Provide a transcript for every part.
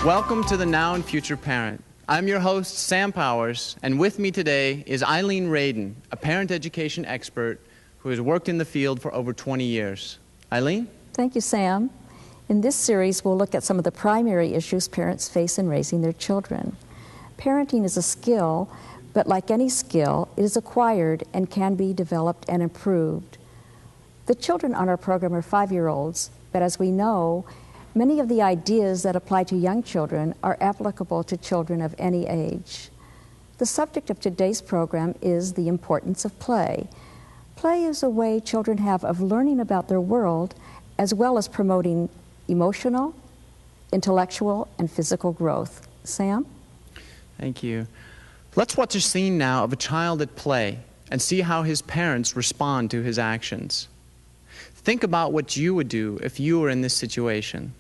Welcome to the Now and Future Parent. I'm your host, Sam Powers, and with me today is Eileen Radin, a parent education expert who has worked in the field for over 20 years. Eileen? Thank you, Sam. In this series, we'll look at some of the primary issues parents face in raising their children. Parenting is a skill, but like any skill, it is acquired and can be developed and improved. The children on our program are 5-year-olds, but as we know, many of the ideas that apply to young children are applicable to children of any age. The subject of today's program is the importance of play. Play is a way children have of learning about their world, as well as promoting emotional, intellectual, and physical growth. Sam? Thank you. Let's watch a scene now of a child at play and see how his parents respond to his actions. Think about what you would do if you were in this situation.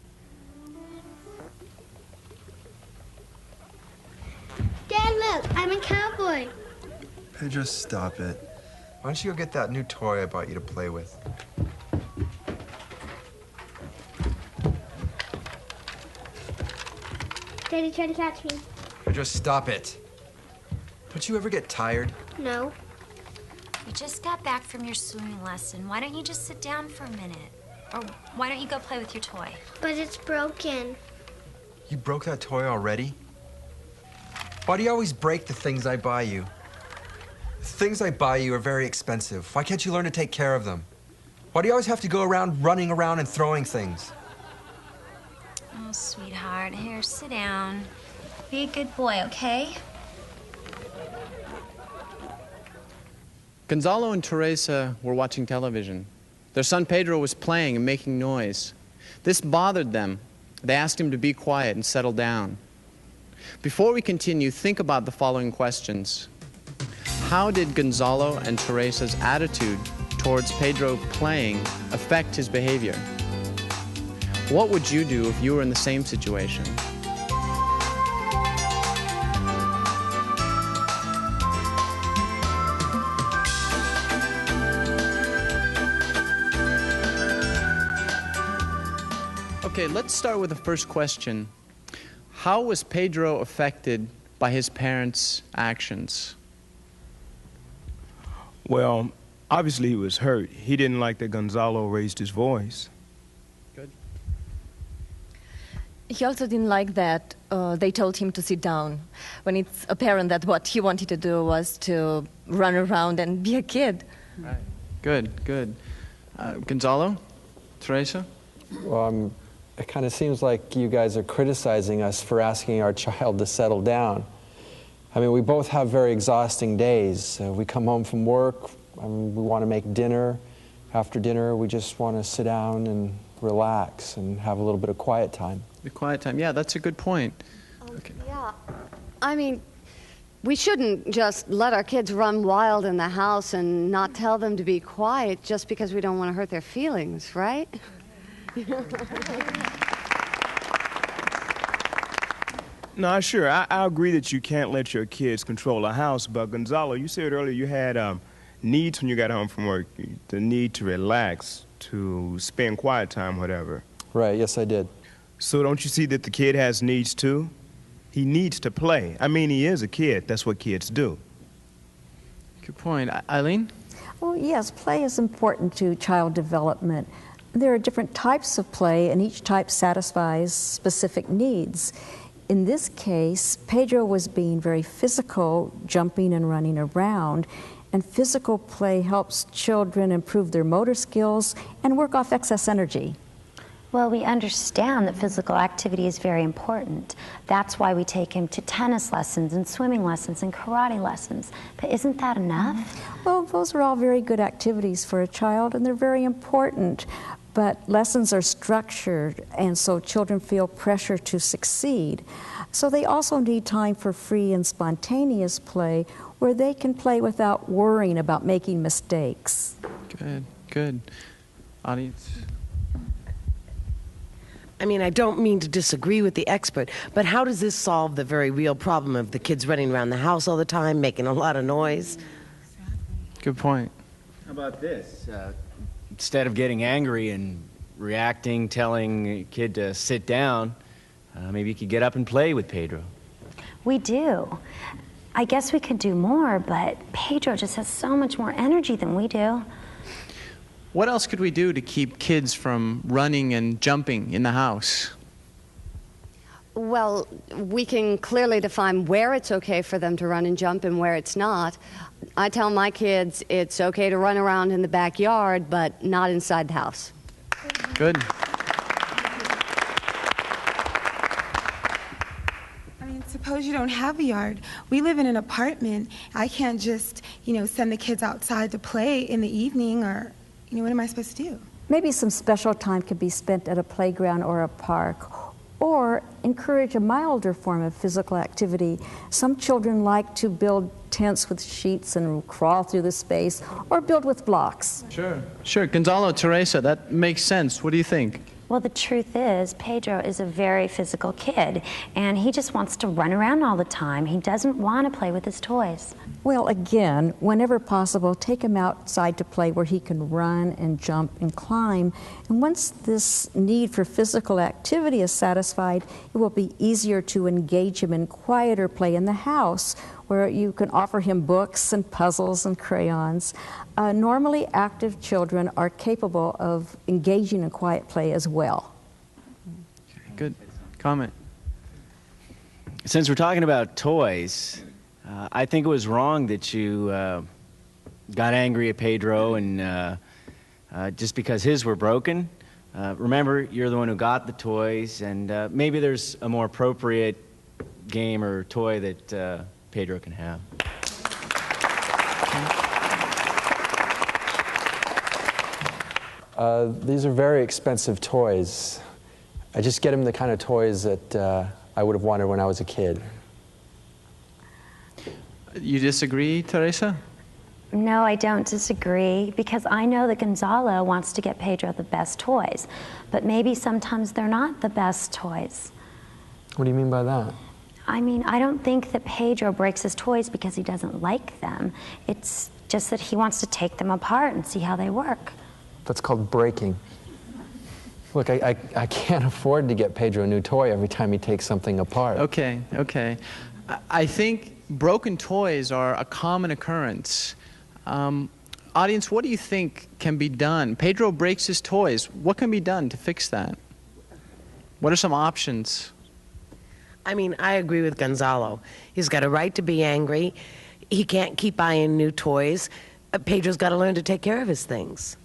Dad, look, I'm a cowboy. Pedro, stop it. Why don't you go get that new toy I bought you to play with? Daddy tried to catch me. Pedro, stop it. Don't you ever get tired? No. You just got back from your swimming lesson. Why don't you just sit down for a minute? Or why don't you go play with your toy? But it's broken. You broke that toy already? Why do you always break the things I buy you? The things I buy you are very expensive. Why can't you learn to take care of them? Why do you always have to go around running around and throwing things? Oh, sweetheart, here, sit down. Be a good boy, okay? Gonzalo and Teresa were watching television. Their son Pedro was playing and making noise. This bothered them. They asked him to be quiet and settle down. Before we continue, think about the following questions. How did Gonzalo and Teresa's attitude towards Pedro playing affect his behavior? What would you do if you were in the same situation? Okay, let's start with the first question. How was Pedro affected by his parents' actions? Well, obviously he was hurt. He didn't like that Gonzalo raised his voice. Good. He also didn't like that they told him to sit down, when it's apparent that what he wanted to do was to run around and be a kid. Right. Good, good. Gonzalo? Teresa? Well, it kind of seems like you guys are criticizing us for asking our child to settle down. I mean, we both have very exhausting days. We come home from work, we want to make dinner. After dinner, we just want to sit down and relax and have a little bit of quiet time. The quiet time. Yeah, that's a good point. Okay. Yeah. I mean, we shouldn't just let our kids run wild in the house and not tell them to be quiet just because we don't want to hurt their feelings, right? No, sure. I agree that you can't let your kids control a house, but Gonzalo, you said earlier you had needs when you got home from work, the need to relax, to spend quiet time, whatever. Right, yes, I did. So don't you see that the kid has needs too? He needs to play. I mean, he is a kid. That's what kids do. Good point. Eileen? Well, yes, play is important to child development. There are different types of play, and each type satisfies specific needs. In this case, Pedro was being very physical, jumping and running around, and physical play helps children improve their motor skills and work off excess energy. Well, we understand that physical activity is very important. That's why we take him to tennis lessons and swimming lessons and karate lessons. But isn't that enough? Well, those are all very good activities for a child, and they're very important. But lessons are structured, and so children feel pressure to succeed. So they also need time for free and spontaneous play where they can play without worrying about making mistakes. Good, good. Audience? I mean, I don't mean to disagree with the expert, but how does this solve the very real problem of the kids running around the house all the time, making a lot of noise? Good point. How about this? Instead of getting angry and reacting, telling a kid to sit down, Maybe you could get up and play with Pedro. We do. I guess we could do more, but Pedro just has so much more energy than we do. What else could we do to keep kids from running and jumping in the house? Well, we can clearly define where it's okay for them to run and jump and where it's not. I tell my kids it's okay to run around in the backyard, but not inside the house. Good. I mean, suppose you don't have a yard. We live in an apartment. I can't just, send the kids outside to play in the evening or, what am I supposed to do? Maybe some special time could be spent at a playground or a park, or encourage a milder form of physical activity. Some children like to build tents with sheets and crawl through the space, or build with blocks. Sure. Gonzalo, Teresa, that makes sense. What do you think? Well, the truth is, Pedro is a very physical kid, and he just wants to run around all the time. He doesn't want to play with his toys. Well, again, whenever possible, take him outside to play where he can run and jump and climb. And once this need for physical activity is satisfied, it will be easier to engage him in quieter play in the house, where you can offer him books and puzzles and crayons. Normally active children are capable of engaging in quiet play as well. Okay, good. Comment. Since we're talking about toys, I think it was wrong that you got angry at Pedro and just because his were broken. Remember, you're the one who got the toys, and maybe there's a more appropriate game or toy that Pedro can have. These are very expensive toys. I just get him the kind of toys that I would have wanted when I was a kid. You disagree, Teresa? No, I don't disagree, because I know that Gonzalo wants to get Pedro the best toys, but maybe sometimes they're not the best toys. What do you mean by that? I mean, I don't think that Pedro breaks his toys because he doesn't like them. It's just that he wants to take them apart and see how they work. That's called breaking. Look, I can't afford to get Pedro a new toy every time he takes something apart. Okay. I think broken toys are a common occurrence. Audience, what do you think can be done? Pedro breaks his toys. What can be done to fix that? What are some options? I mean, I agree with Gonzalo. He's got a right to be angry. He can't keep buying new toys. Pedro's got to learn to take care of his things.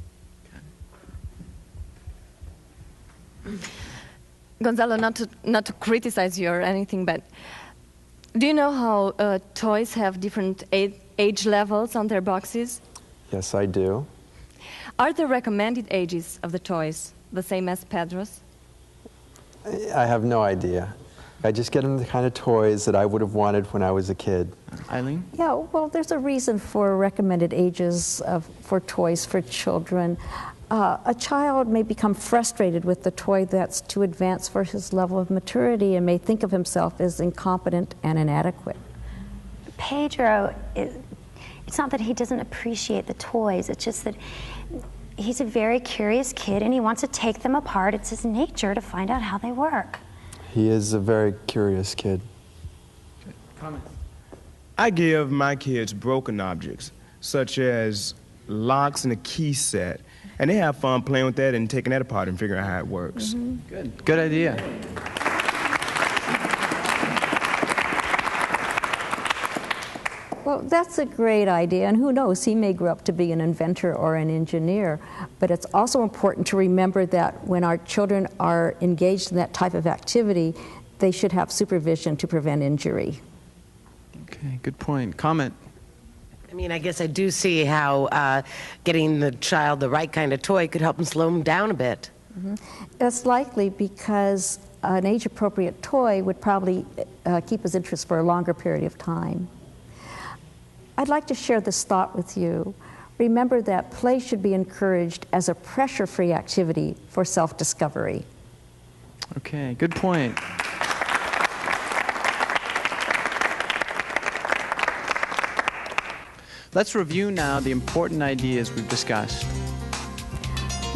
Gonzalo, not to criticize you or anything, but do you know how toys have different age levels on their boxes? Yes, I do. Are the recommended ages of the toys the same as Pedro's? I have no idea. I just get him the kind of toys that I would have wanted when I was a kid. Eileen? Yeah, well, there's a reason for recommended ages for toys for children. A child may become frustrated with the toy that's too advanced for his level of maturity and may think of himself as incompetent and inadequate. Pedro, it's not that he doesn't appreciate the toys, it's just that he's a very curious kid and he wants to take them apart. It's his nature to find out how they work. He is a very curious kid. Comment. I give my kids broken objects, such as locks and a key set, and they have fun playing with that and taking that apart and figuring out how it works. Mm-hmm. Good idea. Well, that's a great idea, and who knows, he may grow up to be an inventor or an engineer. But it's also important to remember that when our children are engaged in that type of activity, they should have supervision to prevent injury. Okay, good point. Comment. I mean, I guess I do see how getting the child the right kind of toy could help him slow him down a bit. Mm-hmm. That's likely because an age-appropriate toy would probably keep his interest for a longer period of time. I'd like to share this thought with you. Remember that play should be encouraged as a pressure-free activity for self-discovery. Okay, good point. Let's review now the important ideas we've discussed.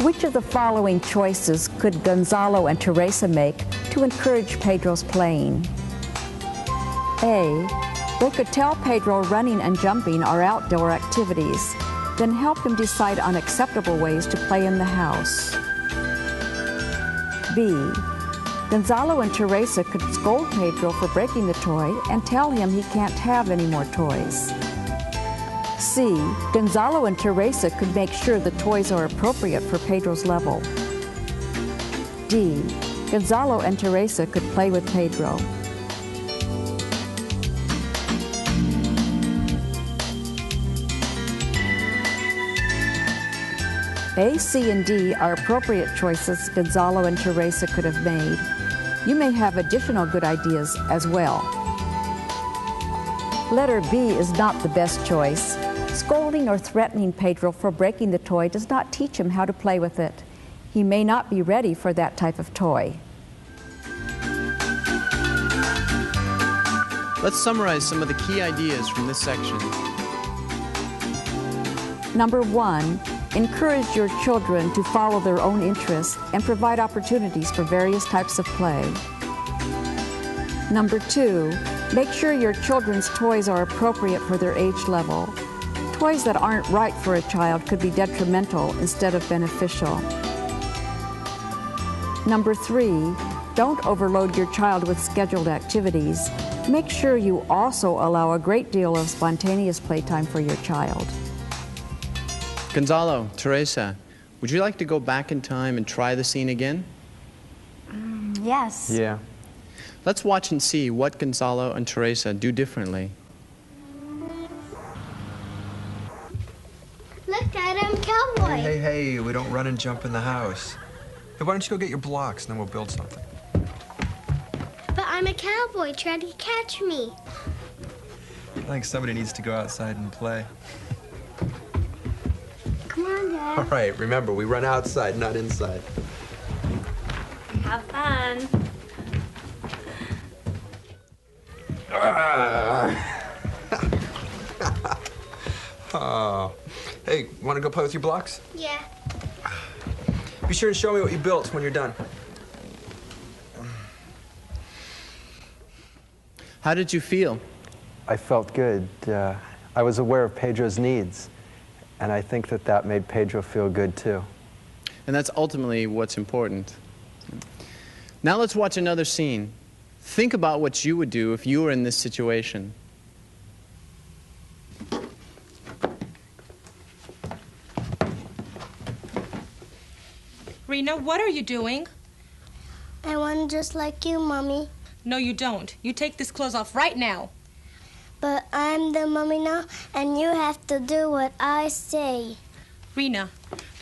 Which of the following choices could Gonzalo and Teresa make to encourage Pedro's playing? A. They could tell Pedro running and jumping are outdoor activities, then help him decide on acceptable ways to play in the house. B. Gonzalo and Teresa could scold Pedro for breaking the toy and tell him he can't have any more toys. C. Gonzalo and Teresa could make sure the toys are appropriate for Pedro's level. D. Gonzalo and Teresa could play with Pedro. A, C, and D are appropriate choices Gonzalo and Teresa could have made. You may have additional good ideas as well. Letter B is not the best choice. Scolding or threatening Pedro for breaking the toy does not teach him how to play with it. He may not be ready for that type of toy. Let's summarize some of the key ideas from this section. Number 1, encourage your children to follow their own interests and provide opportunities for various types of play. Number 2, make sure your children's toys are appropriate for their age level. Toys that aren't right for a child could be detrimental instead of beneficial. Number 3, don't overload your child with scheduled activities. Make sure you also allow a great deal of spontaneous playtime for your child. Gonzalo, Teresa, would you like to go back in time and try the scene again? Yes. Yeah. Let's watch and see what Gonzalo and Teresa do differently. Look, Dad, I'm a cowboy. Hey, we don't run and jump in the house. Hey, why don't you go get your blocks and then we'll build something? But I'm a cowboy. Try to catch me. I think somebody needs to go outside and play. Come on, Dad. All right, remember, we run outside, not inside. Have fun. Oh. Hey, want to go play with your blocks? Yeah. Be sure to show me what you built when you're done. How did you feel? I felt good. I was aware of Pedro's needs, and I think that that made Pedro feel good too. And that's ultimately what's important. Now let's watch another scene. Think about what you would do if you were in this situation. Rena, what are you doing? I want just like you, Mommy. No, you don't. You take this clothes off right now. But I'm the mommy now, and you have to do what I say. Rena,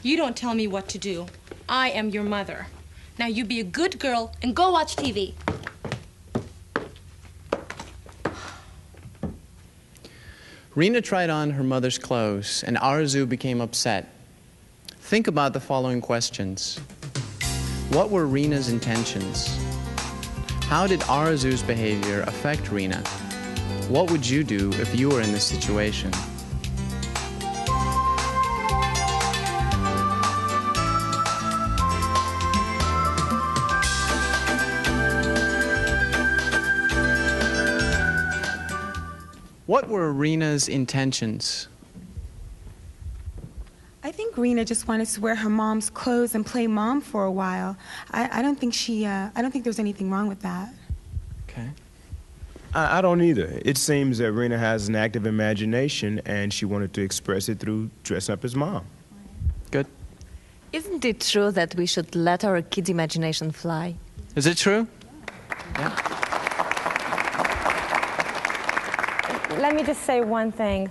you don't tell me what to do. I am your mother. Now you be a good girl and go watch TV. Rena tried on her mother's clothes, and Arzu became upset. Think about the following questions. What were Rena's intentions? How did Arzu's behavior affect Rena? What would you do if you were in this situation? What were Rena's intentions? I think Rena just wanted to wear her mom's clothes and play mom for a while. I don't think there's anything wrong with that. Okay. I don't either. It seems that Rena has an active imagination, and she wanted to express it through dressing up as mom. Good. Isn't it true that we should let our kids' imagination fly? Is it true? Yeah. Let me just say one thing.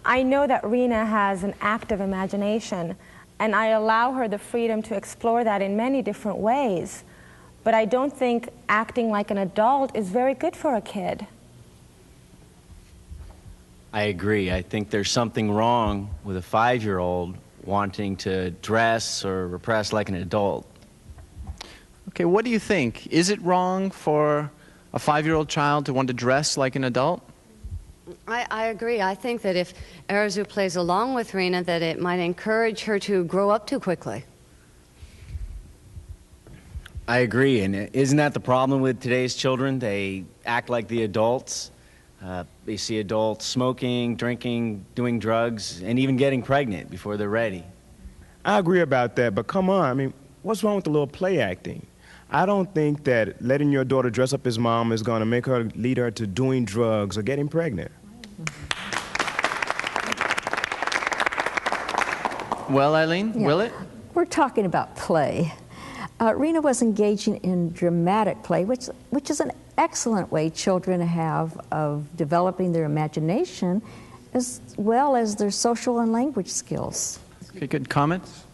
I know that Rena has an active imagination, and I allow her the freedom to explore that in many different ways. But I don't think acting like an adult is very good for a kid. I agree. I think there's something wrong with a 5-year-old wanting to dress or repress like an adult. Okay, what do you think? Is it wrong for a 5-year-old child to want to dress like an adult? I agree. I think that if Arzu plays along with Rena, that it might encourage her to grow up too quickly. I agree, and isn't that the problem with today's children? They act like the adults. They see adults smoking, drinking, doing drugs, and even getting pregnant before they're ready. I agree about that, but come on, I mean, what's wrong with the little play acting? I don't think that letting your daughter dress up as mom is going to make her lead her to doing drugs or getting pregnant. Well, Eileen, Yeah. will it? We're talking about play. Rena was engaging in dramatic play, which is an excellent way children have of developing their imagination as well as their social and language skills. Okay, good comments?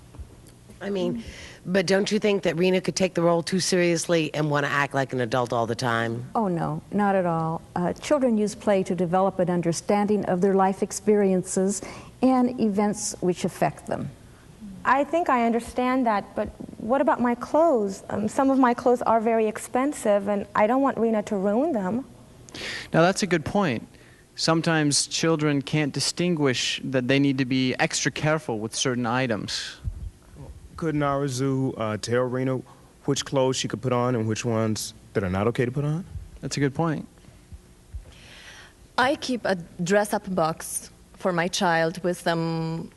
I mean, but don't you think that Rena could take the role too seriously and want to act like an adult all the time? Oh, no, not at all. Children use play to develop an understanding of their life experiences and events which affect them. I think I understand that, but what about my clothes? Some of my clothes are very expensive, and I don't want Rena to ruin them. Now, that's a good point. Sometimes children can't distinguish that they need to be extra careful with certain items. Couldn't Arazu tell Rena which clothes she could put on and which ones that are not okay to put on? That's a good point. I keep a dress-up box for my child with some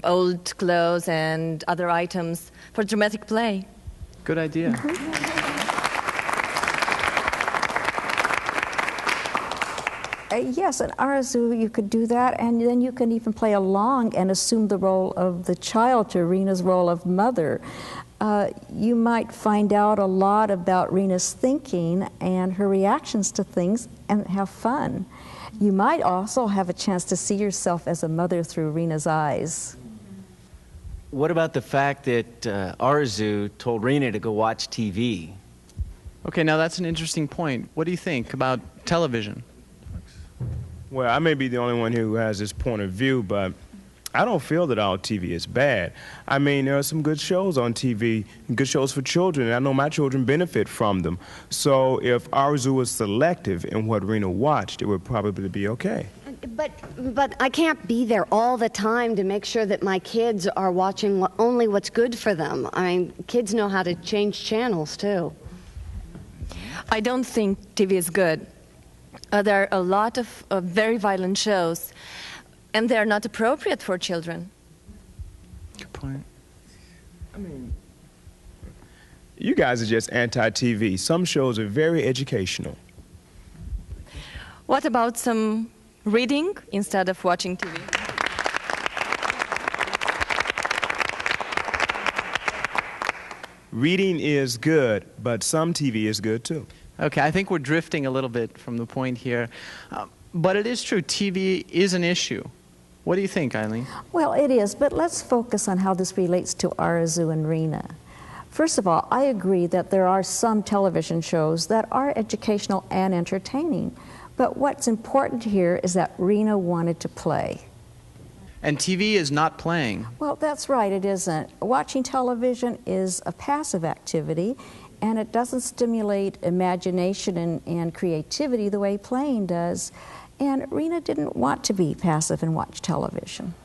old clothes and other items for dramatic play. Good idea. Yes, at Arazu you could do that, and then you can even play along and assume the role of the child to Rena's role of mother. You might find out a lot about Rena's thinking and her reactions to things and have fun. You might also have a chance to see yourself as a mother through Rena's eyes. What about the fact that Arzu told Rena to go watch TV? Okay, now that's an interesting point. What do you think about television? Well, I may be the only one who has this point of view, but I don't feel that all TV is bad. I mean, there are some good shows on TV, good shows for children, and I know my children benefit from them. So if Arzu was selective in what Rena watched, it would probably be okay. But I can't be there all the time to make sure that my kids are watching only what's good for them. I mean, kids know how to change channels, too. I don't think TV is good. There are a lot of very violent shows, and they're not appropriate for children. Good point. I mean, you guys are just anti-TV. Some shows are very educational. What about some reading instead of watching TV? Reading is good, but some TV is good too. Okay, I think we're drifting a little bit from the point here. But it is true, TV is an issue. What do you think, Eileen? Well, it is, but let's focus on how this relates to Arazu and Rena. First of all, I agree that there are some television shows that are educational and entertaining. But what's important here is that Rena wanted to play. And TV is not playing. Well, that's right, it isn't. Watching television is a passive activity, and it doesn't stimulate imagination and creativity the way playing does. And Rena didn't want to be passive and watch television.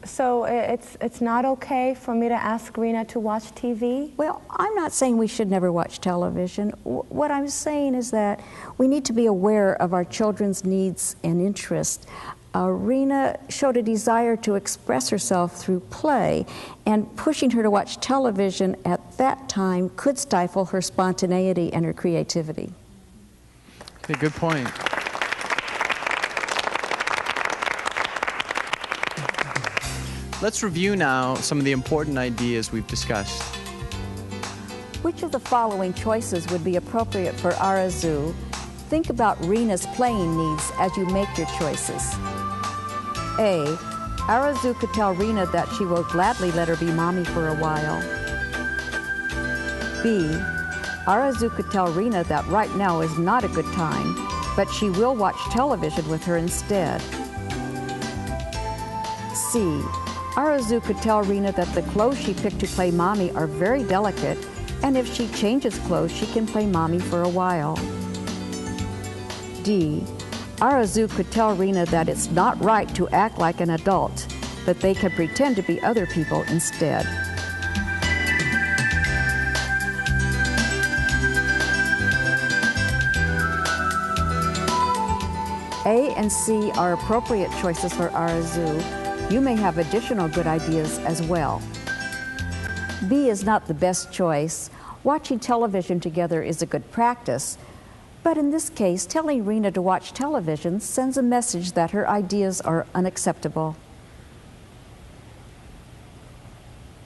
So it's not okay for me to ask Rena to watch TV? Well, I'm not saying we should never watch television. What I'm saying is that we need to be aware of our children's needs and interests. Rena showed a desire to express herself through play, and pushing her to watch television at that time could stifle her spontaneity and her creativity. Okay, good point. Let's review now some of the important ideas we've discussed. Which of the following choices would be appropriate for Arazu? Think about Rena's playing needs as you make your choices. A. Arazu could tell Rena that she will gladly let her be mommy for a while. B. Arazu could tell Rena that right now is not a good time, but she will watch television with her instead. C. Arazu could tell Rena that the clothes she picked to play mommy are very delicate, and if she changes clothes, she can play mommy for a while. D. Arazu could tell Rena that it's not right to act like an adult, but they can pretend to be other people instead. A and C are appropriate choices for Arazu. You may have additional good ideas as well. B is not the best choice. Watching television together is a good practice, but in this case, telling Rena to watch television sends a message that her ideas are unacceptable.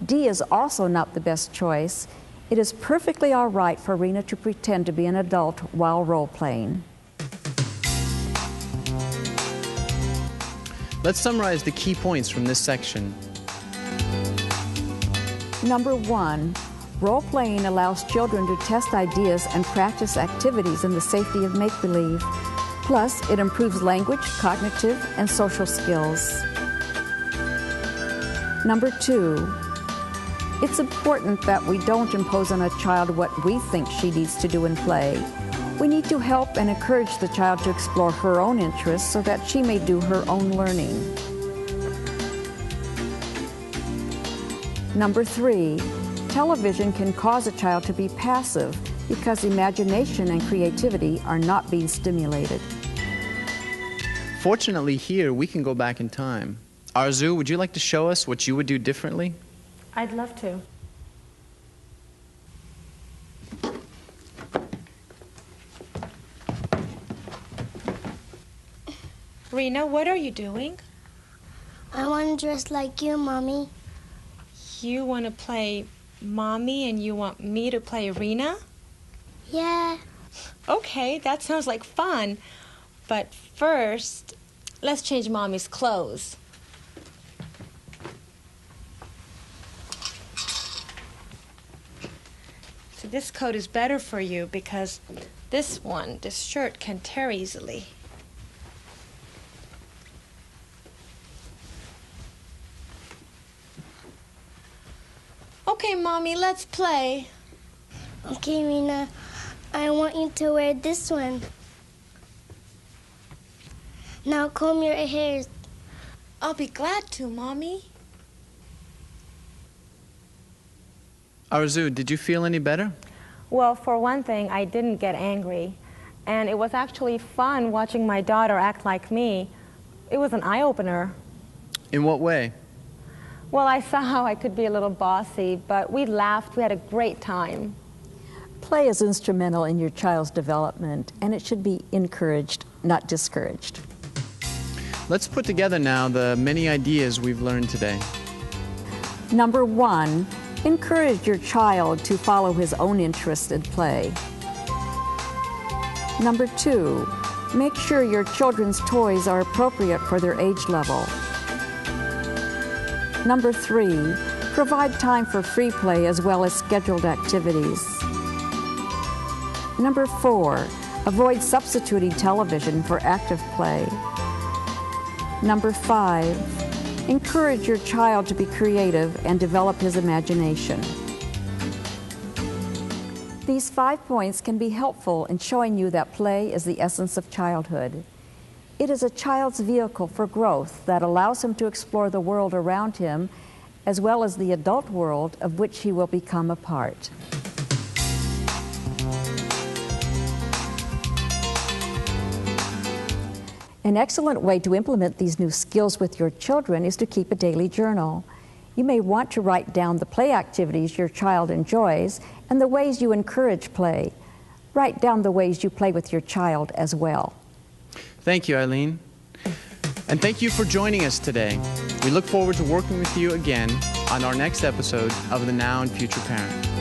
D is also not the best choice. It is perfectly all right for Rena to pretend to be an adult while role-playing. Let's summarize the key points from this section. Number 1, role-playing allows children to test ideas and practice activities in the safety of make-believe. Plus, it improves language, cognitive, and social skills. Number 2, it's important that we don't impose on a child what we think she needs to do in play. We need to help and encourage the child to explore her own interests so that she may do her own learning. Number 3, television can cause a child to be passive because imagination and creativity are not being stimulated. Fortunately, here we can go back in time. Arzu, would you like to show us what you would do differently? I'd love to. Rena, what are you doing? I want to dress like you, Mommy. You want to play Mommy and you want me to play Rena? Yeah. Okay, that sounds like fun. But first, let's change Mommy's clothes. So this coat is better for you because this shirt can tear easily. Okay, Mommy, let's play. Okay, Rena. I want you to wear this one. Now comb your hair. I'll be glad to, Mommy. Arzu, did you feel any better? Well, for one thing, I didn't get angry. And it was actually fun watching my daughter act like me. It was an eye-opener. In what way? Well, I saw how I could be a little bossy, but we laughed. We had a great time. Play is instrumental in your child's development, and it should be encouraged, not discouraged. Let's put together now the many ideas we've learned today. Number 1, encourage your child to follow his own interests in play. Number 2, make sure your children's toys are appropriate for their age level. Number 3, provide time for free play as well as scheduled activities. Number 4, avoid substituting television for active play. Number 5, encourage your child to be creative and develop his imagination. These 5 points can be helpful in showing you that play is the essence of childhood. It is a child's vehicle for growth that allows him to explore the world around him as well as the adult world of which he will become a part. An excellent way to implement these new skills with your children is to keep a daily journal. You may want to write down the play activities your child enjoys and the ways you encourage play. Write down the ways you play with your child as well. Thank you, Eileen. And thank you for joining us today. We look forward to working with you again on our next episode of The Now and Future Parent.